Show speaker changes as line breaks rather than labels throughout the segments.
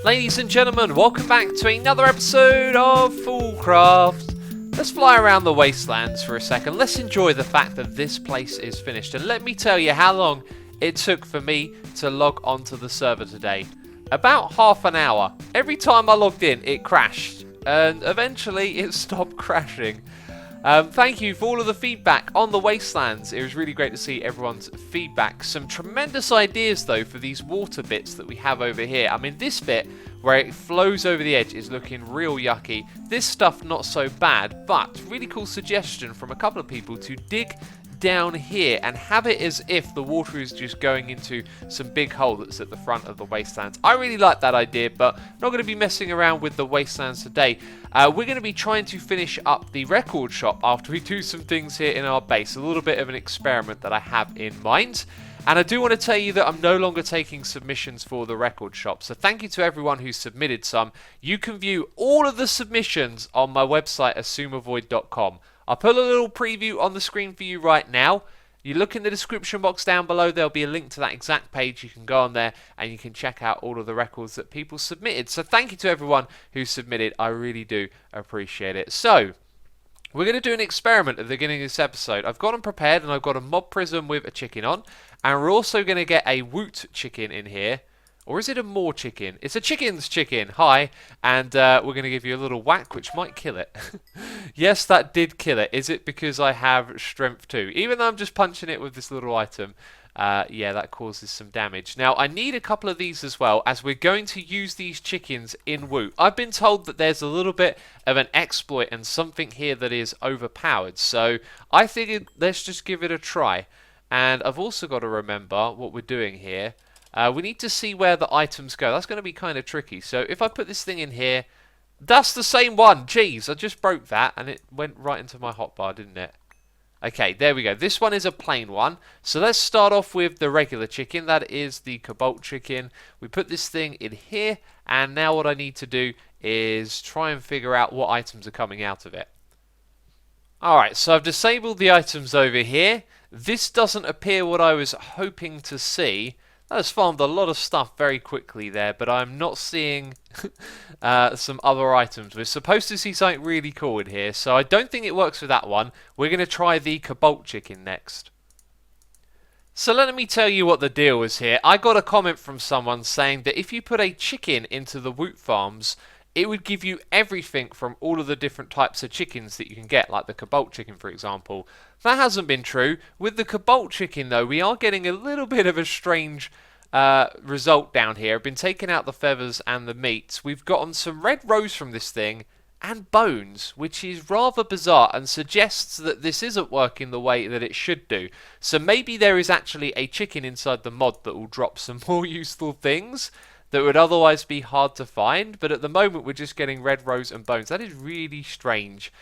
Ladies and gentlemen, welcome back to another episode of FoolCraft. Let's fly around the Wastelands for a second. Let's enjoy the fact that this place is finished. And let me tell you how long it took for me to log onto the server today. About half an hour. Every time I logged in, it crashed. And eventually, it stopped crashing. Thank you for all of the feedback on the Wastelands. It was really great to see everyone's feedback. Some tremendous ideas, though, for these water bits that we have over here. I mean, this bit where it flows over the edge is looking real yucky. This stuff, not so bad, but really cool suggestion from a couple of people to dig down here and have it as if the water is just going into some big hole that's at the front of the Wastelands. I really like that idea, but not going to be messing around with the Wastelands today. We're going to be trying to finish up the record shop after we do some things here in our base. A little bit of an experiment that I have in mind. And I do want to tell you that I'm no longer taking submissions for the record shop. So thank you to everyone who submitted some. You can view all of the submissions on my website, xisumavoid.com. I'll put a little preview on the screen for you right now. You look in the description box down below, there'll be a link to that exact page. You can go on there and you can check out all of the records that people submitted. So thank you to everyone who submitted. I really do appreciate it. So, we're going to do an experiment at the beginning of this episode. I've got them prepared and I've got a mob prism with a chicken on. And we're also going to get a woot chicken in here. Or is it a more chicken? It's a chicken's chicken. Hi. And we're going to give you a little whack, which might kill it. Yes, that did kill it. Is it because I have strength 2? Even though I'm just punching it with this little item, yeah, that causes some damage. Now, I need a couple of these as well, as we're going to use these chickens in woot. I've been told that there's a little bit of an exploit and something here that is overpowered. So I figured let's just give it a try. And I've also got to remember what we're doing here. We need to see where the items go. That's going to be kind of tricky. So if I put this thing in here, that's the same one. Jeez, I just broke that and it went right into my hotbar, didn't it? Okay, there we go. This one is a plain one. So let's start off with the regular chicken. That is the cobalt chicken. We put this thing in here. And now what I need to do is try and figure out what items are coming out of it. Alright, so I've disabled the items over here. This doesn't appear what I was hoping to see. That has farmed a lot of stuff very quickly there, but I'm not seeing some other items. We're supposed to see something really cool in here, so I don't think it works with that one. We're going to try the cobalt chicken next. So let me tell you what the deal is here. I got a comment from someone saying that if you put a chicken into the woot farms, it would give you everything from all of the different types of chickens that you can get, like the cobalt chicken, for example. That hasn't been true. With the cobalt chicken, though, we are getting a little bit of a strange result down here. I've been taking out the feathers and the meat. We've gotten some red rose from this thing and bones, which is rather bizarre and suggests that this isn't working the way that it should do. So maybe there is actually a chicken inside the mod that will drop some more useful things that would otherwise be hard to find, but at the moment we're just getting red rose and bones. That is really strange.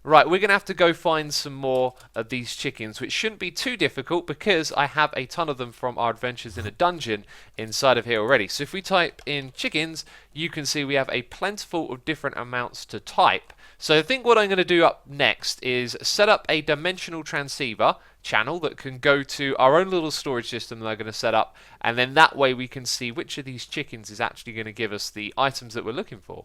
Right, we're going to have to go find some more of these chickens, which shouldn't be too difficult because I have a ton of them from our adventures in a dungeon inside of here already. So if we type in chickens, you can see we have a plentiful of different amounts to type. So I think what I'm going to do up next is set up a dimensional transceiver channel that can go to our own little storage system that I'm going to set up, and then that way we can see which of these chickens is actually going to give us the items that we're looking for.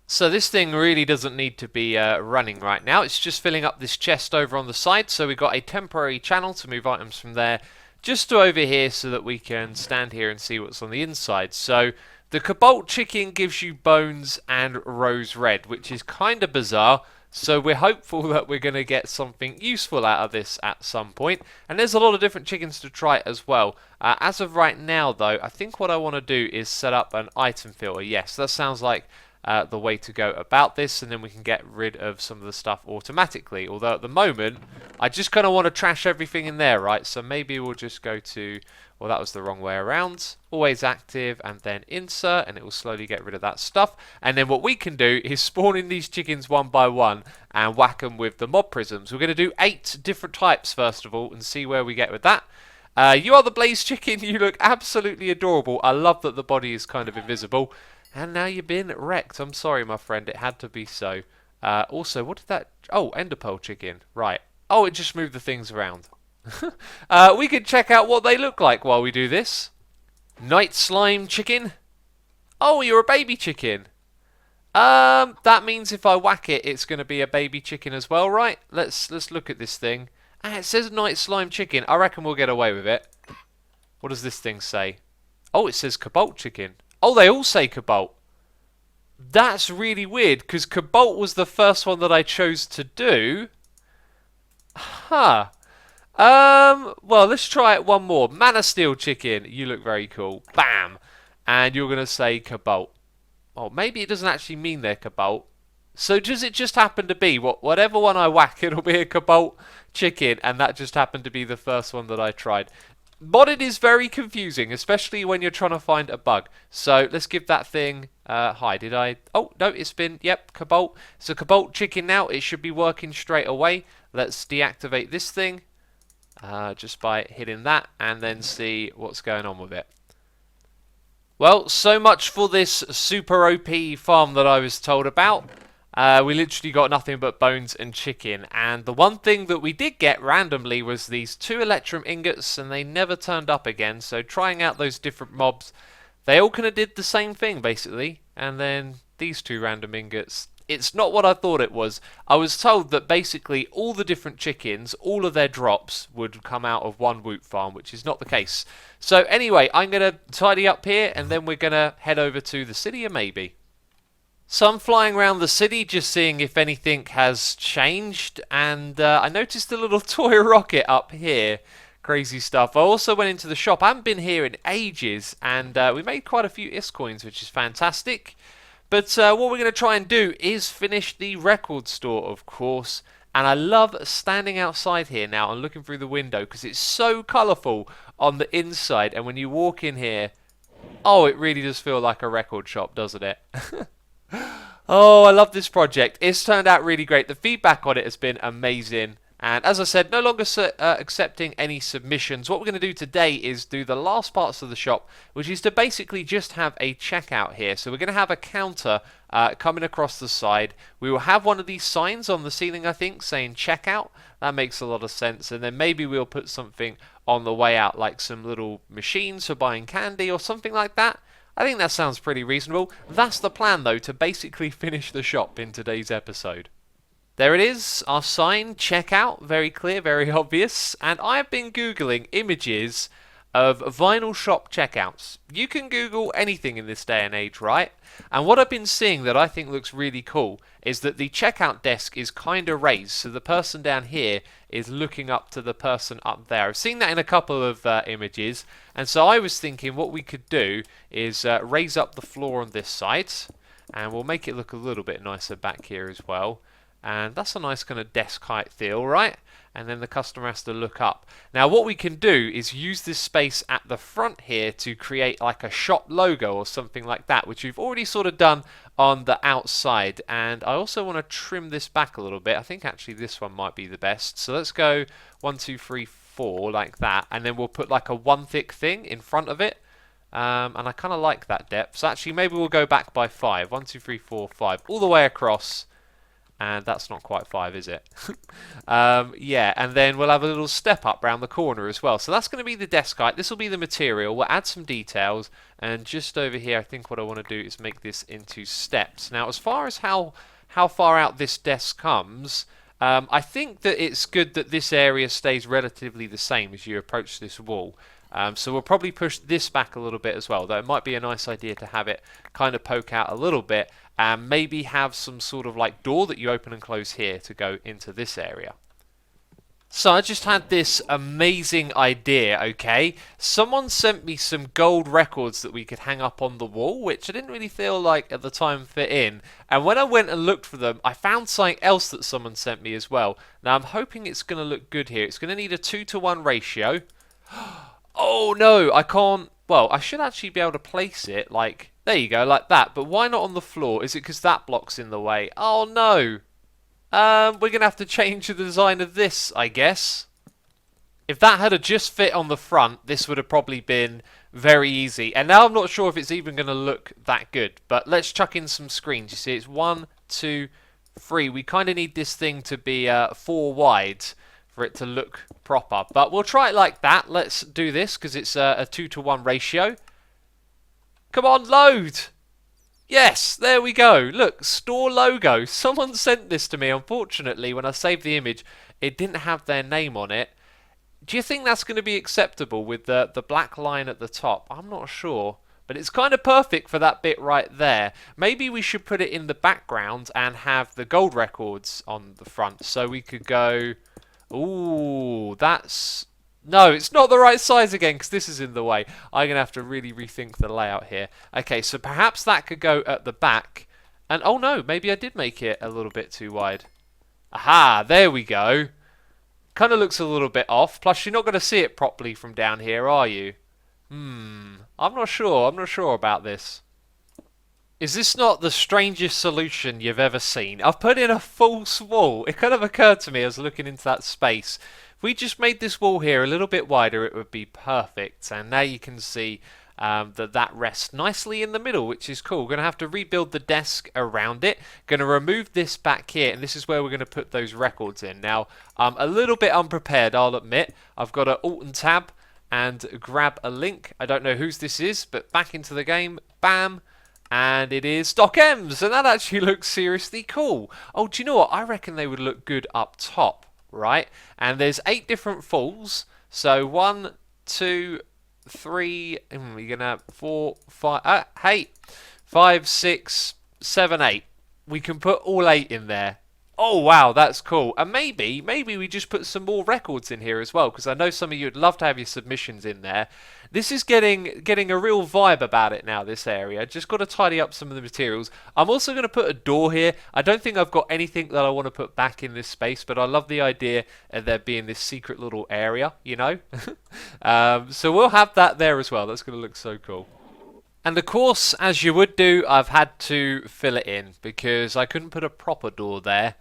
So this thing really doesn't need to be running right now. It's just filling up this chest over on the side. So we've got a temporary channel to move items from there just to over here so that we can stand here and see what's on the inside. So the cobalt chicken gives you bones and rose red, which is kind of bizarre. So we're hopeful that we're going to get something useful out of this at some point. And there's a lot of different chickens to try as well. As of right now, though, I think what I want to do is set up an item filter. Yes, that sounds like the way to go about this, and then we can get rid of some of the stuff automatically. Although at the moment, I just kind of want to trash everything in there, right? So maybe we'll just go to, well, that was the wrong way around. Always active, and then insert, and it will slowly get rid of that stuff. And then what we can do is spawn in these chickens one by one and whack them with the mob prisms. We're going to do 8 different types first of all and see where we get with that. You are the blaze chicken. You look absolutely adorable. I love that the body is kind of invisible. And now you've been wrecked. I'm sorry, my friend. It had to be so. Also, what did that... Oh, enderpearl chicken. Right. Oh, it just moved the things around. We could check out what they look like while we do this. Night slime chicken. Oh, you're a baby chicken. That means if I whack it, it's going to be a baby chicken as well, right? Let's look at this thing. Ah, it says night slime chicken. I reckon we'll get away with it. What does this thing say? Oh, it says cobalt chicken. Oh, they all say cobalt. That's really weird, because cobalt was the first one that I chose to do. Huh. Well, let's try it one more. Mana steel chicken. You look very cool. Bam. And you're going to say cobalt. Oh, maybe it doesn't actually mean they're cobalt. So does it just happen to be, whatever one I whack, it'll be a cobalt chicken, and that just happened to be the first one that I tried. Modded is very confusing, especially when you're trying to find a bug. So let's give that thing, hi, did I, oh, no, it's been, yep, cobalt. It's a cobalt chicken now, it should be working straight away. Let's deactivate this thing, just by hitting that, and then see what's going on with it. Well, so much for this super OP farm that I was told about. We literally got nothing but bones and chicken, and the one thing that we did get randomly was these 2 electrum ingots, and they never turned up again. So trying out those different mobs, they all kind of did the same thing basically, and then these 2 random ingots. It's not what I thought it was. I was told that basically all the different chickens, all of their drops would come out of one Woot farm, which is not the case. So anyway, I'm going to tidy up here, and then we're going to head over to the city of maybe. So I'm flying around the city just seeing if anything has changed, and I noticed a little toy rocket up here. Crazy stuff. I also went into the shop. I haven't been here in ages, and we made quite a few IS coins, which is fantastic. But what we're going to try and do is finish the record store, of course. And I love standing outside here now and looking through the window because it's so colourful on the inside. And when you walk in here, oh, it really does feel like a record shop, doesn't it? Oh, I love this project. It's turned out really great. The feedback on it has been amazing. And as I said, no longer accepting any submissions. What we're going to do today is do the last parts of the shop, which is to basically just have a checkout here. So we're going to have a counter coming across the side. We will have one of these signs on the ceiling, I think, saying checkout. That makes a lot of sense. And then maybe we'll put something on the way out, like some little machines for buying candy or something like that. I think that sounds pretty reasonable. That's the plan, though, to basically finish the shop in today's episode. There it is, our sign, checkout, very clear, very obvious, and I have been Googling images of vinyl shop checkouts. You can Google anything in this day and age, right? And what I've been seeing that I think looks really cool is that the checkout desk is kind of raised, so the person down here is looking up to the person up there. I've seen that in a couple of images, and so I was thinking what we could do is raise up the floor on this side, and we'll make it look a little bit nicer back here as well. And that's a nice kind of desk height feel, right? And then the customer has to look up. Now what we can do is use this space at the front here to create like a shop logo or something like that, which we've already sort of done on the outside. And I also want to trim this back a little bit. I think actually this one might be the best. So let's go 1, 2, 3, 4 like that. And then we'll put like a one thick thing in front of it. And I kind of like that depth. So actually maybe we'll go back by 5. 1, 2, 3, 4, 5. All the way across. And that's not quite 5, is it? Yeah, and then we'll have a little step up round the corner as well. So that's going to be the desk height. This will be the material. We'll add some details. And just over here, I think what I want to do is make this into steps. Now, as far as how far out this desk comes, I think that it's good that this area stays relatively the same as you approach this wall. So we'll probably push this back a little bit as well, though it might be a nice idea to have it kind of poke out a little bit and maybe have some sort of like door that you open and close here to go into this area. So I just had this amazing idea, okay? Someone sent me some gold records that we could hang up on the wall, which I didn't really feel like at the time fit in. And when I went and looked for them, I found something else that someone sent me as well. Now I'm hoping it's going to look good here. It's going to need a 2-to-1 ratio. Oh no, I can't. Well, I should actually be able to place it like, there you go, like that. But why not on the floor? Is it because that block's in the way? Oh no. We're going to have to change the design of this, I guess. If that had just fit on the front, this would have probably been very easy. And now I'm not sure if it's even going to look that good. But let's chuck in some screens. You see, it's 1, 2, 3. We kind of need this thing to be 4 wide for it to look proper. But we'll try it like that. Let's do this because it's a 2-to-1 ratio. Come on, load! Yes, there we go. Look, store logo. Someone sent this to me. Unfortunately, when I saved the image, it didn't have their name on it. Do you think that's going to be acceptable with the black line at the top? I'm not sure. But it's kind of perfect for that bit right there. Maybe we should put it in the background and have the gold records on the front. So we could go... Ooh, that's... No, it's not the right size again because this is in the way. I'm going to have to really rethink the layout here. Okay, so perhaps that could go at the back. And oh no, maybe I did make it a little bit too wide. Aha, there we go. Kind of looks a little bit off. Plus, you're not going to see it properly from down here, are you? I'm not sure. I'm not sure about this. Is this not the strangest solution you've ever seen? I've put in a false wall. It kind of occurred to me as looking into that space. If we just made this wall here a little bit wider, it would be perfect. And now you can see that rests nicely in the middle, which is cool. We're going to have to rebuild the desk around it. Going to remove this back here, and this is where we're going to put those records in. Now, I'm a little bit unprepared, I'll admit. I've got to Alt and Tab and grab a link. I don't know whose this is, but back into the game. Bam. And it is Doc M's, and that actually looks seriously cool. Oh, do you know what? I reckon they would look good up top, right? And there's 8 different falls. So 1, 2, 3, we're gonna have 4, 5, hey, 5, 6, 7, 8. We can put all 8 in there. Oh wow, that's cool. And maybe we just put some more records in here as well, because I know some of you would love to have your submissions in there. This is getting a real vibe about it now, this area. Just got to tidy up some of the materials. I'm also going to put a door here. I don't think I've got anything that I want to put back in this space, but I love the idea of there being this secret little area, you know? So we'll have that there as well. That's going to look so cool. And of course, as you would do, I've had to fill it in because I couldn't put a proper door there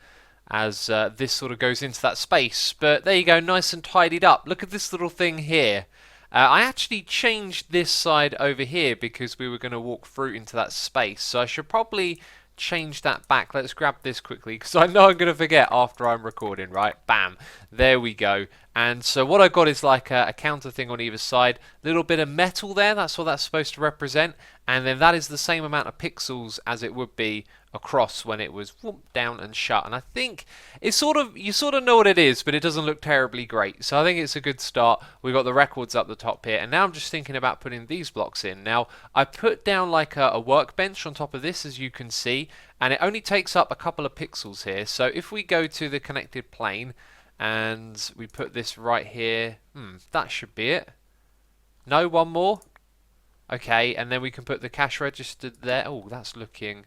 as this sort of goes into that space. But there you go, nice and tidied up. Look at this little thing here. I actually changed this side over here because we were going to walk through into that space. So I should probably change that back. Let's grab this quickly because I know I'm going to forget after I'm recording, right? Bam. There we go. And so what I got is like a counter thing on either side. Little bit of metal there. That's what that's supposed to represent. And then that is the same amount of pixels as it would be across when it was whoop, down and shut. And I think it's you sort of know what it is, but it doesn't look terribly great. So I think it's a good start. We've got the records up the top here. And now I'm just thinking about putting these blocks in. Now, I put down like a workbench on top of this, as you can see. And it only takes up a couple of pixels here. So if we go to the connected plane and we put this right here, that should be it. No, one more. Okay, and then we can put the cash register there. Oh, that's looking...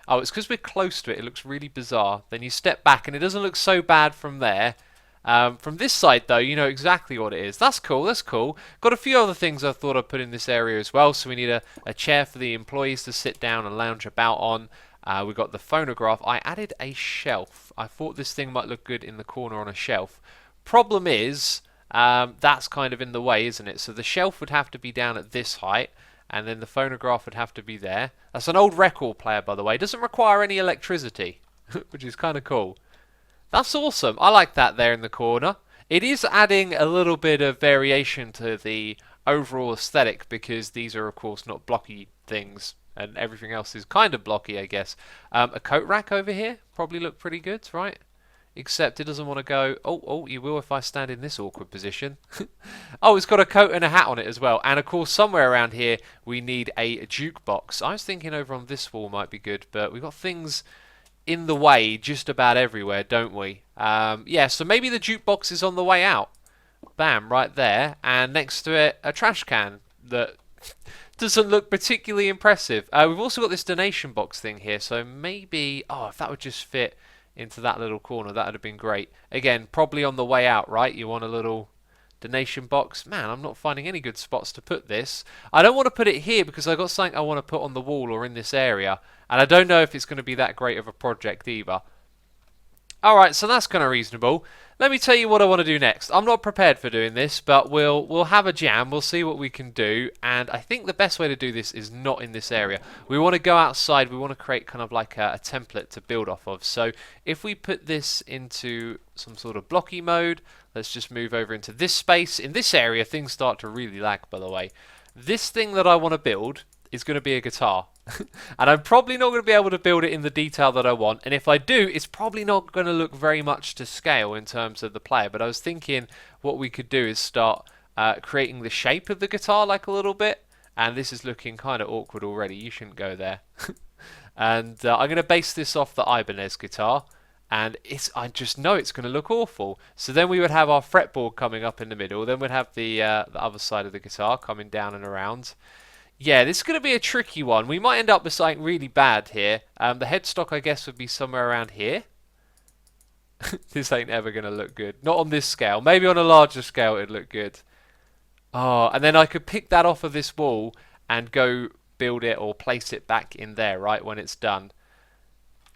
Oh, it's because we're close to it. It looks really bizarre. Then you step back, and it doesn't look so bad from there. From this side, though, you know exactly what it is. That's cool, that's cool. Got a few other things I thought I'd put in this area as well. So we need a chair for the employees to sit down and lounge about on. We've got the phonograph. I added a shelf. I thought this thing might look good in the corner on a shelf. Problem is, that's kind of in the way, isn't it? So the shelf would have to be down at this height. And then the phonograph would have to be there. That's an old record player, by the way. It doesn't require any electricity, which is kind of cool. That's awesome. I like that there in the corner. It is adding a little bit of variation to the overall aesthetic because these are, of course, not blocky things. And everything else is kind of blocky, I guess. A coat rack over here probably look pretty good, right? Except it doesn't want to go, oh, you will if I stand in this awkward position. Oh, it's got a coat and a hat on it as well. And of course, somewhere around here, we need a jukebox. I was thinking over on this wall might be good, but we've got things in the way just about everywhere, don't we? Yeah, so maybe the jukebox is on the way out. Bam, right there. And next to it, a trash can that doesn't look particularly impressive. We've also got this donation box thing here, so maybe, oh, if that would just fit into that little corner, that would have been great. Again, probably on the way out, right? You want a little donation box. Man, I'm not finding any good spots to put this. I don't want to put it here because I've got something I want to put on the wall or in this area. And I don't know if it's going to be that great of a project either. Alright, so that's kind of reasonable. Let me tell you what I want to do next. I'm not prepared for doing this, but we'll have a jam. We'll see what we can do. And I think the best way to do this is not in this area. We want to go outside. We want to create kind of like a template to build off of. So if we put this into some sort of blocky mode, let's just move over into this space. In this area, things start to really lag, by the way. This thing that I want to build is going to be a guitar. And I'm probably not going to be able to build it in the detail that I want. And if I do, it's probably not going to look very much to scale in terms of the player. But I was thinking what we could do is start creating the shape of the guitar like a little bit. And this is looking kind of awkward already. You shouldn't go there. And I'm going to base this off the Ibanez guitar. And I just know it's going to look awful. So then we would have our fretboard coming up in the middle. Then we'd have the other side of the guitar coming down and around. Yeah, this is going to be a tricky one. We might end up with something really bad here. The headstock, I guess, would be somewhere around here. This ain't ever going to look good. Not on this scale. Maybe on a larger scale it'd look good. Oh, and then I could pick that off of this wall and go build it or place it back in there, right, when it's done.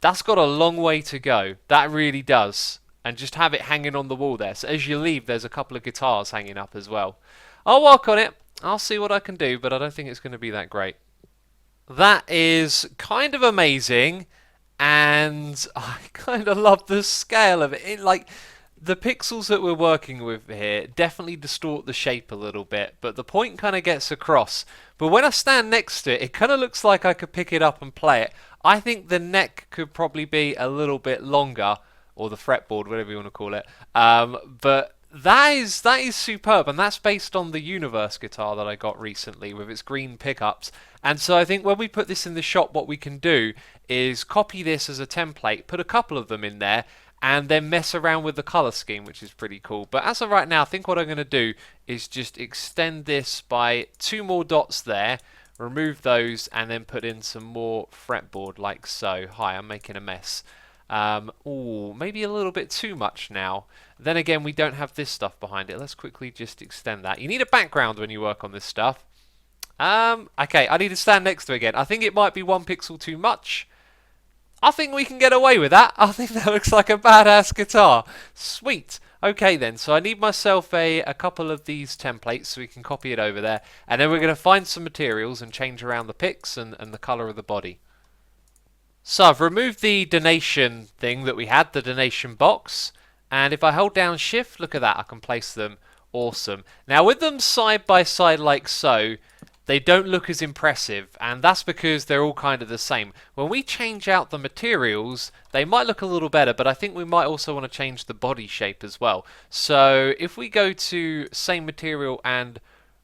That's got a long way to go. That really does. And just have it hanging on the wall there. So as you leave, there's a couple of guitars hanging up as well. I'll work on it. I'll see what I can do, but I don't think it's going to be that great. That is kind of amazing, and I kind of love the scale of it. Like, the pixels that we're working with here definitely distort the shape a little bit, but the point kind of gets across. But when I stand next to it, it kind of looks like I could pick it up and play it. I think the neck could probably be a little bit longer, or the fretboard, whatever you want to call it. But that is superb, and that's based on the Universe guitar that I got recently with its green pickups. And so I think when we put this in the shop, what we can do is copy this as a template, put a couple of them in there, and then mess around with the color scheme, which is pretty cool. But as of right now, I think what I'm going to do is just extend this by 2 more dots there, remove those, and then put in some more fretboard like so. Hi, I'm making a mess. Ooh, maybe a little bit too much now. Then again, we don't have this stuff behind it. Let's quickly just extend that. You need a background when you work on this stuff. Okay, I need to stand next to it again. I think it might be 1 pixel too much. I think we can get away with that. I think that looks like a badass guitar. Sweet. Okay then, so I need myself a couple of these templates so we can copy it over there. And then we're going to find some materials and change around the picks and the colour of the body. So I've removed the donation thing that we had, the donation box, and if I hold down shift, look at that, I can place them. Awesome. Now with them side by side like so, they don't look as impressive, and that's because they're all kind of the same. When we change out the materials, they might look a little better, but I think we might also want to change the body shape as well. So if we go to same material and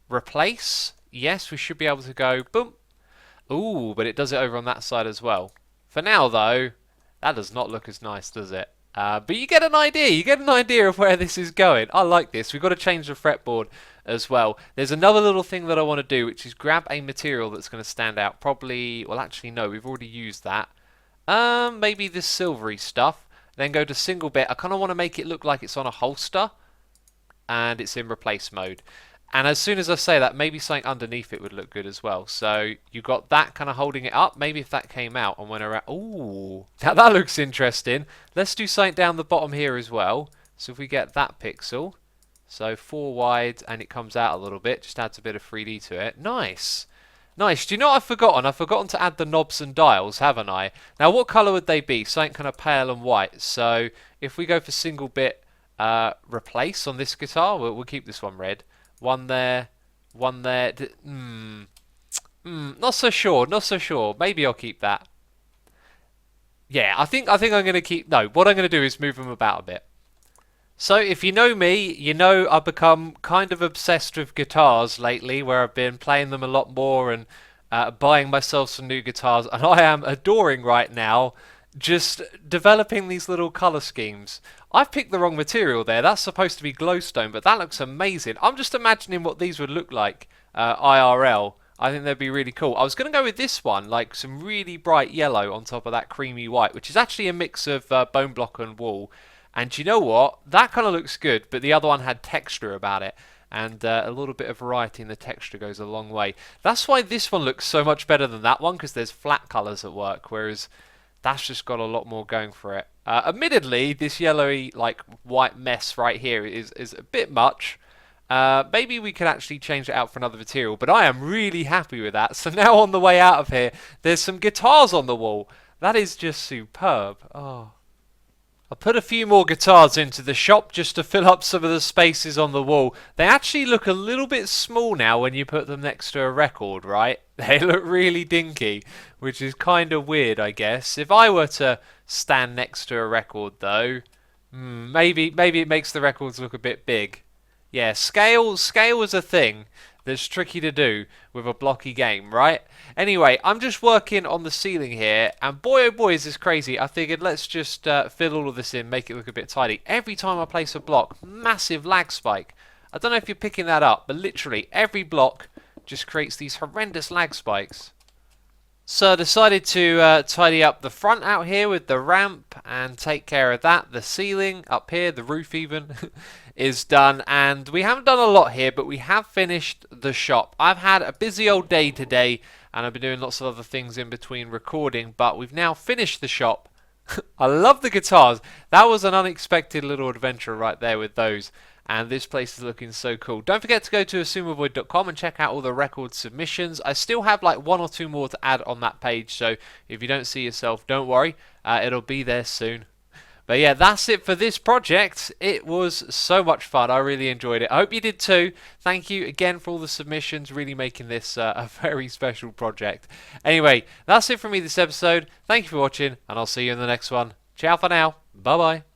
replace, yes, we should be able to go boom. Ooh, but it does it over on that side as well. For now, though, that does not look as nice, does it? But you get an idea. You get an idea of where this is going. I like this. We've got to change the fretboard as well. There's another little thing that I want to do, which is grab a material that's going to stand out. Probably, well, actually, no, we've already used that. Maybe this silvery stuff. Then go to single bit. I kind of want to make it look like it's on a holster, and it's in replace mode. And as soon as I say that, maybe something underneath it would look good as well. So you got that kind of holding it up. Maybe if that came out and went around. Ooh, now that looks interesting. Let's do something down the bottom here as well. So if we get that pixel, so 4 wide, and it comes out a little bit, just adds a bit of 3D to it. Nice. Nice. Do you know what I've forgotten? I've forgotten to add the knobs and dials, haven't I? Now what colour would they be? Something kind of pale and white. So if we go for single bit replace on this guitar, we'll keep this one red. One there, one there. Not so sure, not so sure. Maybe I'll keep that. Yeah, I think I'm going to keep... No, what I'm going to do is move them about a bit. So if you know me, you know I've become kind of obsessed with guitars lately, where I've been playing them a lot more and buying myself some new guitars. And I am adoring right now just developing these little colour schemes. I've picked the wrong material there. That's supposed to be glowstone, but that looks amazing. I'm just imagining what these would look like IRL. I think they'd be really cool. I was going to go with this one, like some really bright yellow on top of that creamy white, which is actually a mix of bone block and wool. And do you know what? That kind of looks good, but the other one had texture about it. And a little bit of variety in the texture goes a long way. That's why this one looks so much better than that one, because there's flat colours at work, whereas that's just got a lot more going for it. Admittedly, this yellowy, like, white mess right here is a bit much. Maybe we could actually change it out for another material, but I am really happy with that. So now on the way out of here, there's some guitars on the wall. That is just superb. Oh. I put a few more guitars into the shop just to fill up some of the spaces on the wall. They actually look a little bit small now when you put them next to a record, right? They look really dinky, which is kind of weird, I guess. If I were to stand next to a record, though, maybe it makes the records look a bit big. Yeah, scale is a thing that's tricky to do with a blocky game, right? Anyway, I'm just working on the ceiling here, and boy oh boy is this crazy. I figured let's just fill all of this in, make it look a bit tidy. Every time I place a block, massive lag spike. I don't know if you're picking that up, but literally every block just creates these horrendous lag spikes. So I decided to tidy up the front out here with the ramp and take care of that. The ceiling up here, the roof even, is done. And we haven't done a lot here, but we have finished the shop. I've had a busy old day today, and I've been doing lots of other things in between recording, but we've now finished the shop. I love the guitars. That was an unexpected little adventure right there with those. And this place is looking so cool. Don't forget to go to xisumavoid.com and check out all the record submissions. I still have like 1 or 2 more to add on that page, so if you don't see yourself, don't worry. It'll be there soon. But yeah, that's it for this project. It was so much fun. I really enjoyed it. I hope you did too. Thank you again for all the submissions, really making this a very special project. Anyway, that's it from me this episode. Thank you for watching, and I'll see you in the next one. Ciao for now. Bye-bye.